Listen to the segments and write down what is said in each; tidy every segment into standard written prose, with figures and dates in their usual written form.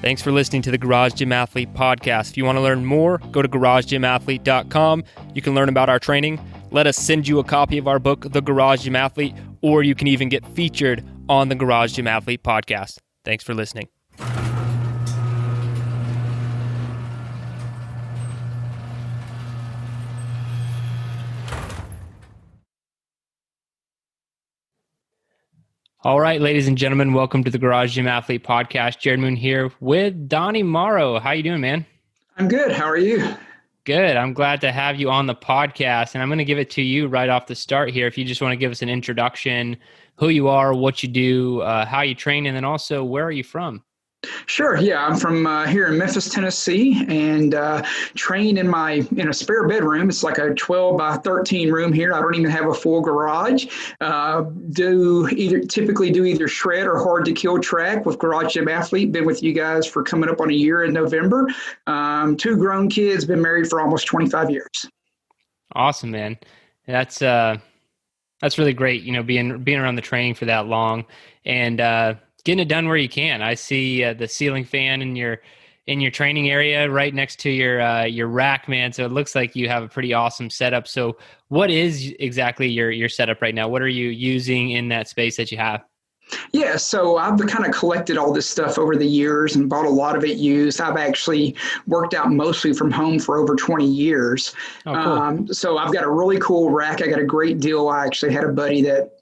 Thanks for listening to the Garage Gym Athlete podcast. If you want to learn more, go to garagegymathlete.com. You can learn about our training. Let us send you a copy of our book, The Garage Gym Athlete, or you can even get featured on the Garage Gym Athlete podcast. Thanks for listening. All right, ladies and gentlemen, welcome to the Garage Gym Athlete podcast. Jared Moon here with Donnie Morrow. How you doing, man? I'm good. How are you? Good. I'm glad to have you on the podcast, and I'm going to give it to you right off the start here. If you just want to give us an introduction, who you are, what you do, how you train, and then also where are you from? Sure. Yeah, I'm from here in Memphis, Tennessee, and train in a spare bedroom. It's like a 12 by 13 room here. I don't even have a full garage. Typically do either shred or hard to kill track with Garage Gym Athlete. Been with you guys for coming up on a year in November. 2 grown kids. Been married for almost 25 years. Awesome, man. That's really great. You know, being around the training for that long and getting it done where you can. I see the ceiling fan in your training area right next to your rack, man. So it looks like you have a pretty awesome setup. So what is exactly your setup right now? What are you using in that space that you have? Yeah, so I've kind of collected all this stuff over the years and bought a lot of it used. I've actually worked out mostly from home for over 20 years. Oh, cool. So I've got a really cool rack. I got a great deal. I actually had a buddy that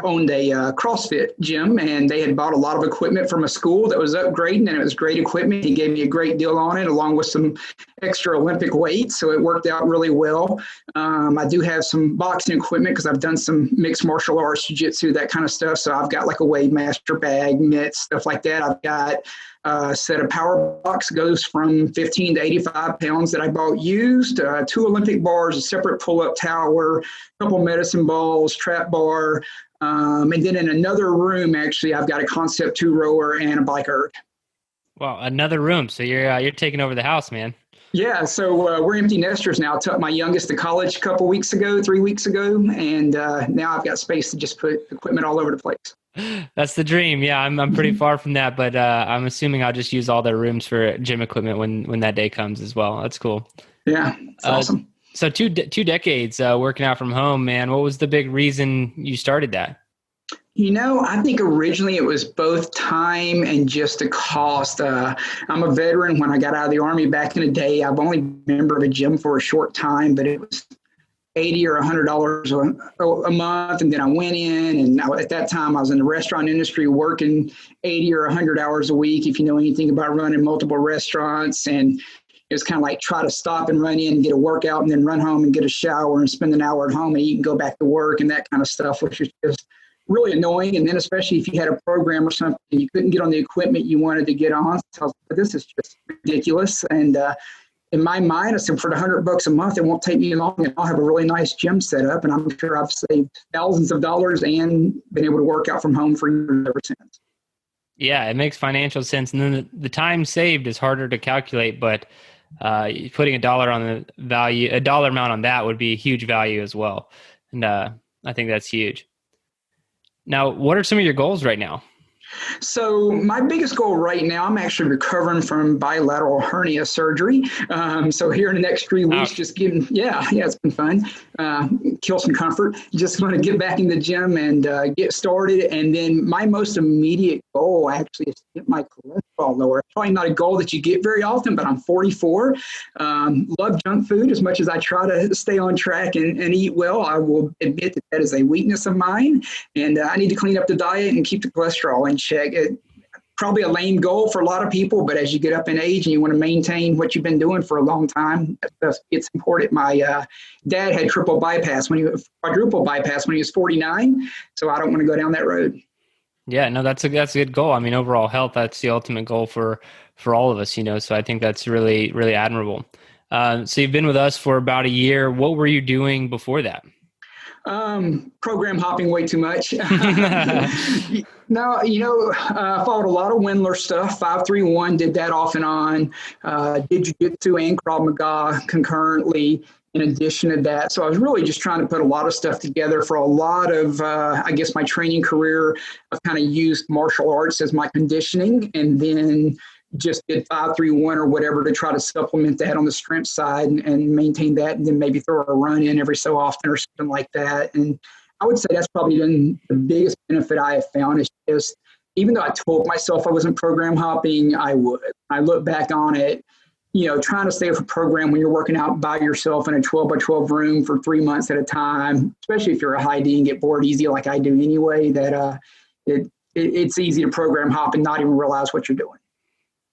owned a CrossFit gym, and they had bought a lot of equipment from a school that was upgrading, and it was great equipment. He gave me a great deal on it, along with some extra Olympic weights, so it worked out really well. I do have some boxing equipment because I've done some mixed martial arts, jiu-jitsu, that kind of stuff. So I've got like a Weight Master bag, mitts, stuff like that. I've got a set of power box, goes from 15 to 85 pounds that I bought used, 2 Olympic bars, a separate pull-up tower, a couple medicine balls, trap bar, and then in another room, actually, I've got a Concept 2 rower and a bike erg. Wow, another room. So you're taking over the house, man. Yeah, so we're empty nesters now. I took my youngest to college a couple weeks ago, 3 weeks ago, and now I've got space to just put equipment all over the place. That's the dream. Yeah, I'm pretty far from that, but I'm assuming I'll just use all the rooms for gym equipment when that day comes as well. That's cool. Yeah, it's awesome. So two decades working out from home, man. What was the big reason you started that? You know, I think originally it was both time and just the cost. I'm a veteran. When I got out of the Army back in the day, I've only been a member of a gym for a short time, but it was $80 or $100 a month. And then I went in, and at that time I was in the restaurant industry working 80 or 100 hours a week, if you know anything about running multiple restaurants. And it was kind of like try to stop and run in and get a workout and then run home and get a shower and spend an hour at home and eat and go back to work and that kind of stuff, which was just really annoying. And then especially if you had a program or something, you couldn't get on the equipment you wanted to get on. So I was like, this is just ridiculous. And in my mind, I said, for the $100 a month, it won't take me long, and I'll have a really nice gym set up. And I'm sure I've saved thousands of dollars and been able to work out from home for years ever since. Yeah, it makes financial sense. And then the time saved is harder to calculate, but putting a dollar amount on that would be a huge value as well. And I think that's huge. Now, what are some of your goals right now? So my biggest goal right now, I'm actually recovering from bilateral hernia surgery. So here in the next 3 weeks, just it's been fun. Kill some comfort. Just want to get back in the gym and get started. And then my most immediate goal actually is to get my cholesterol lower. Probably not a goal that you get very often, but I'm 44. Love junk food as much as I try to stay on track and eat well. I will admit that is a weakness of mine. And I need to clean up the diet and keep the cholesterol in check. Probably a lame goal for a lot of people, but as you get up in age and you want to maintain what you've been doing for a long time, it's important. My dad had quadruple bypass when he was 49, so I don't want to go down that road. Yeah, no, that's a good goal. I mean, overall health, that's the ultimate goal for all of us, you know, so I think that's really, really admirable. So you've been with us for about a year. What were you doing before that? Program hopping way too much. No, followed a lot of Wendler stuff, 531, did that off and on, did jiu-jitsu and Krav Maga concurrently in addition to that. So I was really just trying to put a lot of stuff together for a lot of, my training career. I've kind of used martial arts as my conditioning, and then just did 5-3-1 or whatever to try to supplement that on the strength side and maintain that, and then maybe throw a run in every so often or something like that. And I would say that's probably been the biggest benefit I have found is just, even though I told myself I wasn't program hopping, I would. I look back on it, trying to stay with a program when you're working out by yourself in a 12 by 12 room for 3 months at a time, especially if you're a high D and get bored easy like I do anyway, that it's easy to program hop and not even realize what you're doing.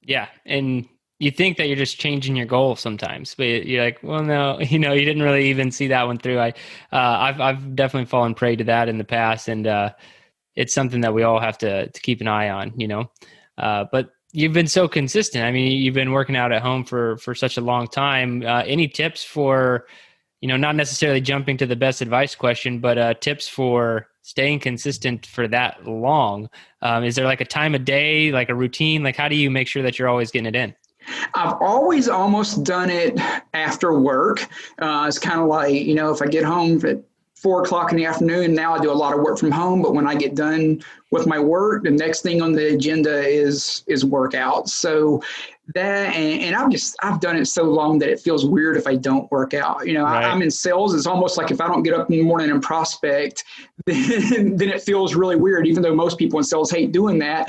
Yeah. And you think that you're just changing your goal sometimes, but you're like, well, no, you didn't really even see that one through. I've definitely fallen prey to that in the past, and it's something that we all have to keep an eye on, but you've been so consistent. I mean, you've been working out at home for such a long time. Any tips for, not necessarily jumping to the best advice question, but tips for staying consistent for that long? Is there like a time of day, like a routine? Like, how do you make sure that you're always getting it in? I've always almost done it after work. It's kind of like, if I get home at 4 o'clock in the afternoon, now I do a lot of work from home, but when I get done with my work, the next thing on the agenda is workout. So that, and I've done it so long that it feels weird if I don't work out. Right. I'm in sales. It's almost like if I don't get up in the morning and prospect, then it feels really weird, even though most people in sales hate doing that.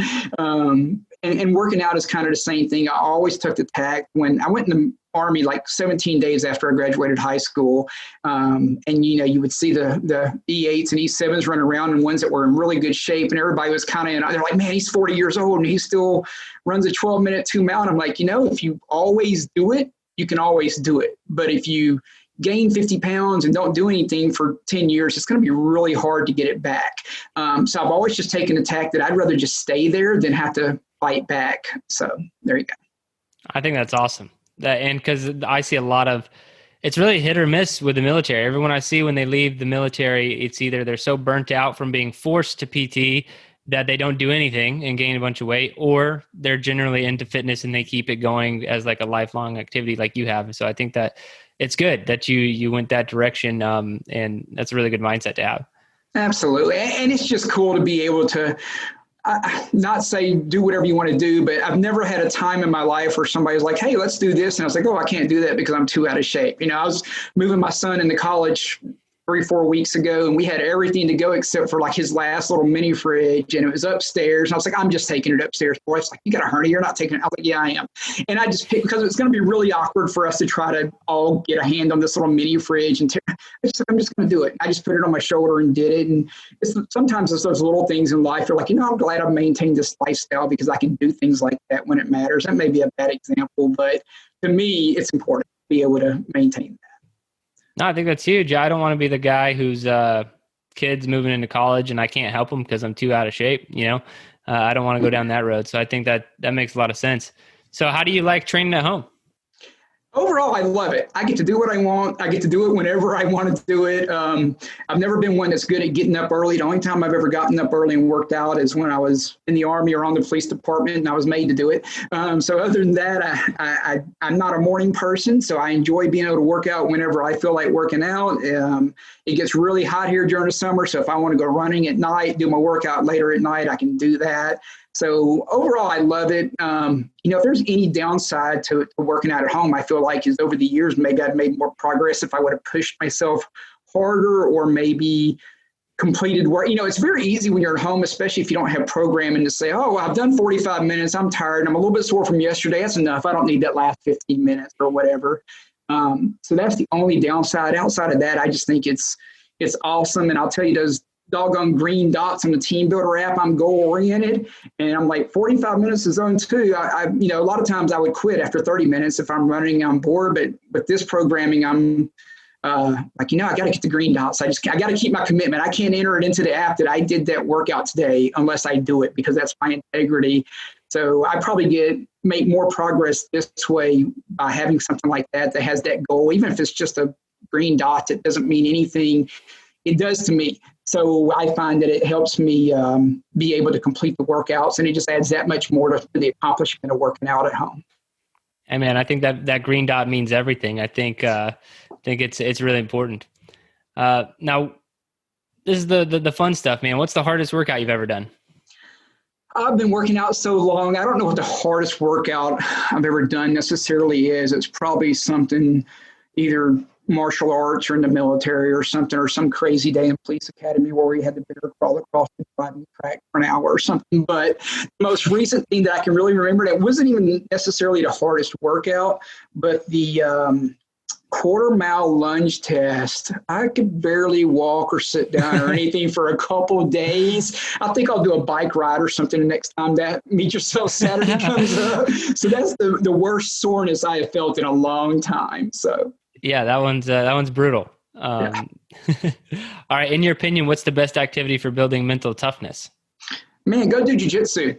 And working out is kind of the same thing. I always took the tack when I went in the Army like 17 days after I graduated high school. And, you would see the E8s and E7s running around and ones that were in really good shape. And everybody was kind of, they're like, man, he's 40 years old and he still runs a 12-minute 2 mile. I'm like, if you always do it, you can always do it. But if you gain 50 pounds and don't do anything for 10 years, it's going to be really hard to get it back. So I've always just taken the tack that I'd rather just stay there than have to fight back. So there you go. I think that's awesome. And because I see a lot of, it's really hit or miss with the military. Everyone I see when they leave the military, it's either they're so burnt out from being forced to PT that they don't do anything and gain a bunch of weight, or they're generally into fitness and they keep it going as like a lifelong activity like you have. So I think that it's good that you went that direction, and that's a really good mindset to have. Absolutely. And it's just cool to be able to not say do whatever you want to do, but I've never had a time in my life where somebody's like, hey, let's do this. And I was like, oh, I can't do that because I'm too out of shape. I was moving my son into college 3-4 weeks ago, and we had everything to go except for like his last little mini fridge, and it was upstairs. And I was like, I'm just taking it upstairs. My wife's like, you got a hernia, you're not taking it. I was like, yeah, I am. And I just picked, because it's going to be really awkward for us to try to all get a hand on this little mini fridge. And I'm just going to do it. I just put it on my shoulder and did it. And sometimes it's those little things in life. You're like, I'm glad I've maintained this lifestyle because I can do things like that when it matters. That may be a bad example, but to me, it's important to be able to maintain that. No, I think that's huge. I don't want to be the guy whose kids moving into college and I can't help them because I'm too out of shape. I don't want to go down that road. So I think that makes a lot of sense. So how do you like training at home? Overall, I love it. I get to do what I want. I get to do it whenever I want to do it. I've never been one that's good at getting up early. The only time I've ever gotten up early and worked out is when I was in the Army or on the police department, and I was made to do it. So other than that, I'm not a morning person, so I enjoy being able to work out whenever I feel like working out. It gets really hot here during the summer, so if I want to go running at night, do my workout later at night, I can do that. So overall, I love it. If there's any downside to working out at home, I feel like is over the years, maybe I've made more progress if I would have pushed myself harder or maybe completed work. It's very easy when you're at home, especially if you don't have programming, to say, oh, I've done 45 minutes. I'm tired. I'm a little bit sore from yesterday. That's enough. I don't need that last 15 minutes or whatever. So that's the only downside. Outside of that, I just think it's awesome. And I'll tell you, those doggone green dots on the team builder app, I'm goal oriented, and I'm like 45 minutes is on too. I a lot of times I would quit after 30 minutes if I'm running on board, but with this programming, I'm I got to get the green dots. I got to keep my commitment. I can't enter it into the app that I did that workout today unless I do it, because that's my integrity. So I probably make more progress this way by having something like that has that goal, even if it's just a green dot. It doesn't mean anything. It does to me. So I find that it helps me be able to complete the workouts, and it just adds that much more to the accomplishment of working out at home. Hey man, I think that green dot means everything. I think it's really important. Now, this is the fun stuff, man. What's the hardest workout you've ever done? I've been working out so long. I don't know what the hardest workout I've ever done necessarily is. It's probably something either martial arts or in the military or something, or some crazy day in police academy where we had the bear crawl across the driving track for an hour or something. But the most recent thing that I can really remember, that wasn't even necessarily the hardest workout, but the quarter-mile lunge test. I could barely walk or sit down or anything for a couple of days. I think I'll do a bike ride or something the next time that Meet Yourself Saturday comes up. So that's the worst soreness I have felt in a long time. So Yeah, that one's brutal. yeah. All right. In your opinion, what's the best activity for building mental toughness? Man, go do jujitsu.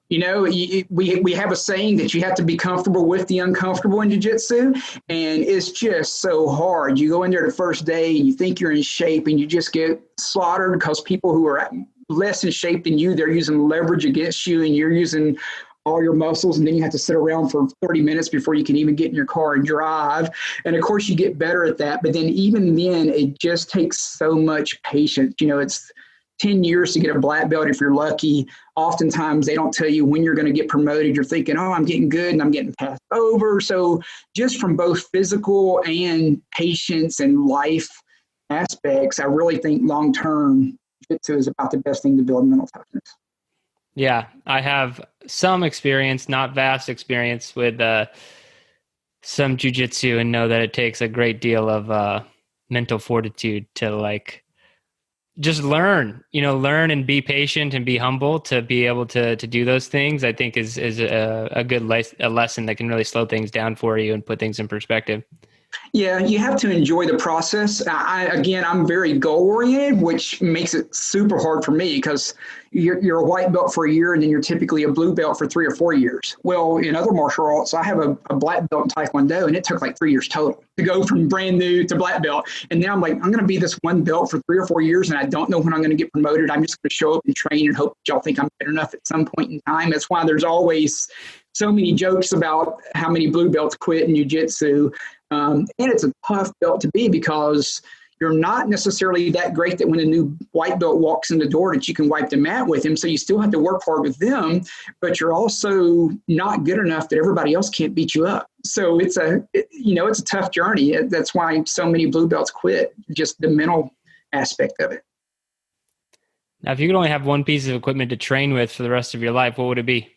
We have a saying that you have to be comfortable with the uncomfortable in jiu-jitsu, and it's just so hard. You go in there the first day and you think you're in shape, and you just get slaughtered because people who are less in shape than you, they're using leverage against you, and you're using all your muscles, and then you have to sit around for 30 minutes before you can even get in your car and drive. And of course you get better at that, but then even then it just takes so much patience. It's 10 years to get a black belt if you're lucky. Oftentimes they don't tell you when you're going to get promoted. You're thinking, oh, I'm getting good and I'm getting passed over. So just from both physical and patience and life aspects, I really think long-term jiu-jitsu is about the best thing to build mental toughness. Yeah, I have some experience, not vast experience with some jiu-jitsu, and know that it takes a great deal of mental fortitude to just learn and be patient and be humble to be able to do those things. I think is a good lesson that can really slow things down for you and put things in perspective. Yeah, you have to enjoy the process. I'm very goal oriented, which makes it super hard for me because you're a white belt for a year and then you're typically a blue belt for 3 or 4 years. Well, in other martial arts, I have a black belt in Taekwondo, and it took like 3 years total to go from brand new to black belt. And now I'm like, I'm going to be this one belt for 3 or 4 years, and I don't know when I'm going to get promoted. I'm just going to show up and train and hope that y'all think I'm good enough at some point in time. That's why there's always so many jokes about how many blue belts quit in jiu-jitsu. And it's a tough belt to be because you're not necessarily that great that when a new white belt walks in the door that you can wipe the mat with him. So you still have to work hard with them, but you're also not good enough that everybody else can't beat you up. So it's a tough journey. That's why so many blue belts quit, just the mental aspect of it. Now, if you could only have one piece of equipment to train with for the rest of your life, what would it be?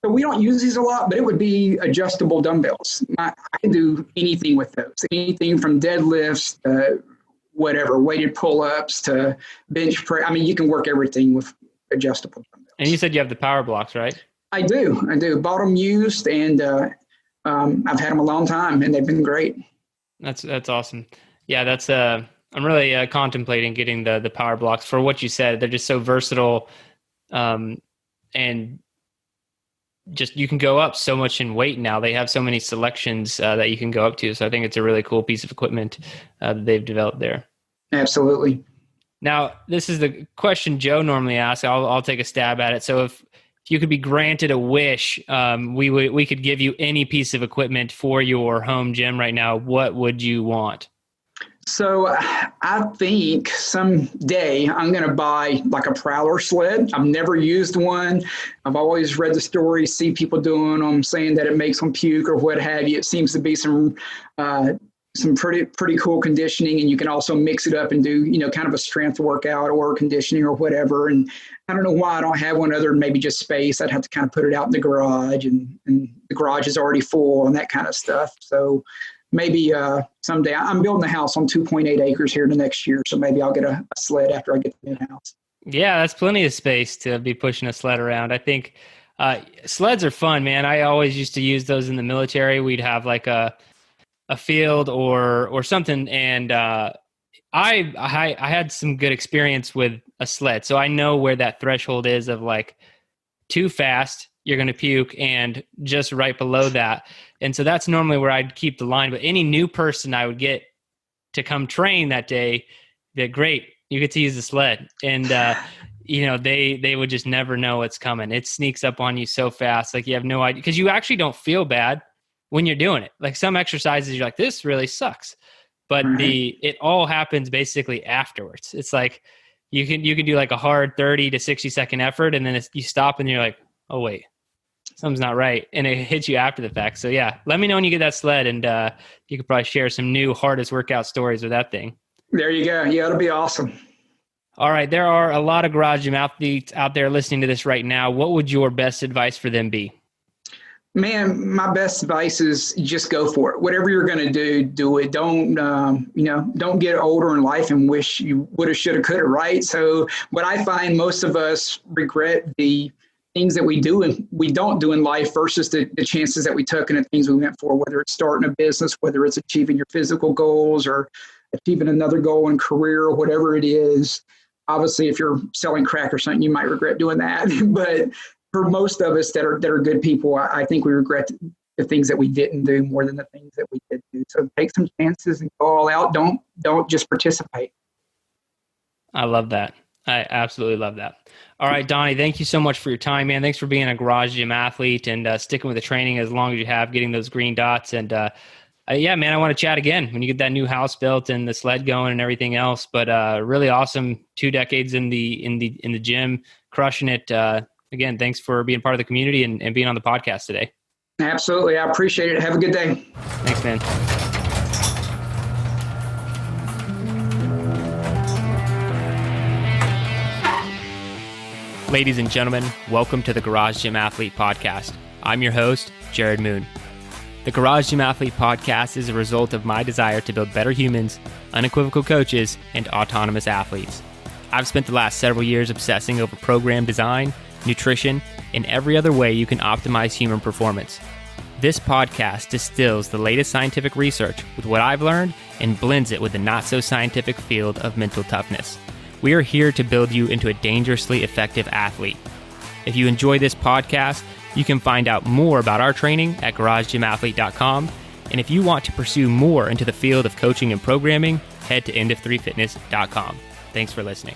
So we don't use these a lot, but it would be adjustable dumbbells. I can do anything with those, anything from deadlifts to whatever, weighted pull-ups to bench press. I mean, you can work everything with adjustable dumbbells. And you said you have the power blocks, right? I do. Bought them used, and I've had them a long time, and they've been great. That's awesome. Yeah, I'm really contemplating getting the power blocks for what you said. They're just so versatile, and just you can go up so much in weight now. They have so many selections that you can go up to. So I think it's a really cool piece of equipment that they've developed there. Absolutely. Now, this is the question Joe normally asks. I'll take a stab at it. So if you could be granted a wish, we could give you any piece of equipment for your home gym right now. What would you want? So I think someday I'm going to buy like a prowler sled. I've never used one. I've always read the stories, see people doing them, saying that it makes them puke or what have you. It seems to be some pretty cool conditioning, and you can also mix it up and do, kind of a strength workout or conditioning or whatever. And I don't know why I don't have one other than maybe just space. I'd have to kind of put it out in the garage, and the garage is already full and that kind of stuff. So maybe someday. I'm building a house on 2.8 acres here the next year, so maybe I'll get a sled after I get the new house. Yeah, that's plenty of space to be pushing a sled around. I think sleds are fun, man. I always used to use those in the military. We'd have like a field or something, and I had some good experience with a sled, so I know where that threshold is of like too fast, you're going to puke, and just right below that. And so that's normally where I'd keep the line. But any new person I would get to come train that day, they're great. You get to use the sled. And, they would just never know what's coming. It sneaks up on you so fast. Like you have no idea, because you actually don't feel bad when you're doing it. Like some exercises, you're like, this really sucks. But it all happens basically afterwards. It's like You can do like a hard 30 to 60-second effort, and then you stop and you're like, oh wait, something's not right, and it hits you after the fact. So yeah, let me know when you get that sled, and you could probably share some new hardest workout stories with that thing. There you go. Yeah, it'll be awesome. All right, there are a lot of garage gym athletes out there listening to this right now. What would your best advice for them be? Man, my best advice is just go for it. Whatever you're going to do it. Don't get older in life and wish you would have, should have, could have, right? So what I find, most of us regret the things that we do and we don't do in life versus the chances that we took and the things we went for, whether it's starting a business, whether it's achieving your physical goals or achieving another goal in career or whatever it is. Obviously, if you're selling crack or something, you might regret doing that. But for most of us that are good people, I think we regret the things that we didn't do more than the things that we did do. So take some chances and go all out. Don't just participate. I love that. I absolutely love that. All right, Donnie, thank you so much for your time, man. Thanks for being a garage gym athlete and sticking with the training as long as you have, getting those green dots. And yeah, man, I want to chat again when you get that new house built and the sled going and everything else. But really awesome 2 decades in the gym, crushing it. Again, thanks for being part of the community and being on the podcast today. Absolutely. I appreciate it. Have a good day. Thanks, man. Ladies and gentlemen, welcome to the Garage Gym Athlete Podcast. I'm your host, Jared Moon. The Garage Gym Athlete Podcast is a result of my desire to build better humans, unequivocal coaches, and autonomous athletes. I've spent the last several years obsessing over program design, nutrition, and every other way you can optimize human performance. This podcast distills the latest scientific research with what I've learned and blends it with the not-so-scientific field of mental toughness. We are here to build you into a dangerously effective athlete. If you enjoy this podcast, you can find out more about our training at garagegymathlete.com. And if you want to pursue more into the field of coaching and programming, head to end-of-3fitness.com. Thanks for listening.